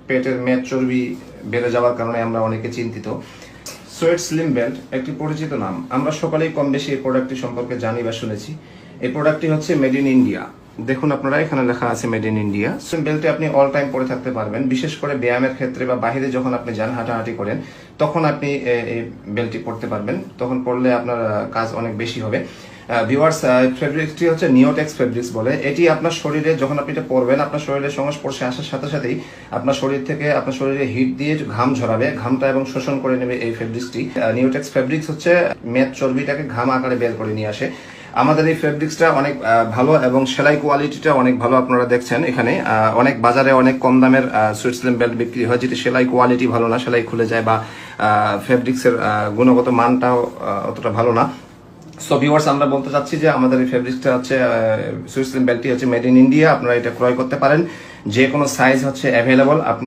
পেটের মেদ চর্বি বেড়ে যাওয়ার কারণে আমরা অনেকে চিন্তিত। সোয়েট স্লিম বেল্ট একটি পরিচিত নাম, আমরা সকলেই কম বেশি এই প্রোডাক্টটি সম্পর্কে জানি বা শুনেছি। এই প্রোডাক্টটি হচ্ছে মেড ইন ইন্ডিয়া। দেখুন আপনারা, এখানে লেখা আছে মেড ইন ইন্ডিয়া। স্লিম বেল্টে আপনি অল টাইম পরে থাকতে পারবেন, বিশেষ করে ব্যায়ামের ক্ষেত্রে বা বাইরে যখন আপনি যান, হাঁটাহাঁটি করেন, তখন আপনি এই বেল্টটি পরতে পারবেন। তখন পরলে আপনার কাজ অনেক বেশি হবে। ভিউয়ার্স, ফেব্রিক্সটি হচ্ছে নিওটেক্স ফেব্রিক্স বলে। এটি আপনার শরীরে যখন আপনি এটা পরবেন, আপনার শরীরের সংস্পর্শে আসার সাথে সাথেই আপনার শরীর থেকে আপনার শরীরে হিট দিয়ে ঘাম ঝরাবে, ঘামটা এবং শোষণ করে নেবে এই ফেব্রিক্সটি। নিওটেক্স ফেব্রিক্স হচ্ছে মেদ চর্বিটাকে ঘাম আকারে বের করে নিয়ে আসে। আমাদের এই ফেব্রিক্সটা অনেক ভালো এবং সেলাই কোয়ালিটিটা অনেক ভালো। আপনারা দেখছেন এখানে অনেক বাজারে অনেক কম দামের সুইট স্লিম বেল্ট বিক্রি হয়, যেটি সেলাই কোয়ালিটি ভালো না, সেলাই খুলে যায় বা ফেব্রিক্সের গুণগত মানটাও অতটা ভালো না। সো ভিউয়ার্স, আমরা বলতে চাচ্ছি যে আমাদের এই ফেব্রিক্সটা হচ্ছে সুইট স্লিম বেল্টটি হচ্ছে মেড ইন ইন্ডিয়া। আপনারা এটা ক্রয় করতে পারেন, যে কোনো সাইজ হচ্ছে অ্যাভেলেবল।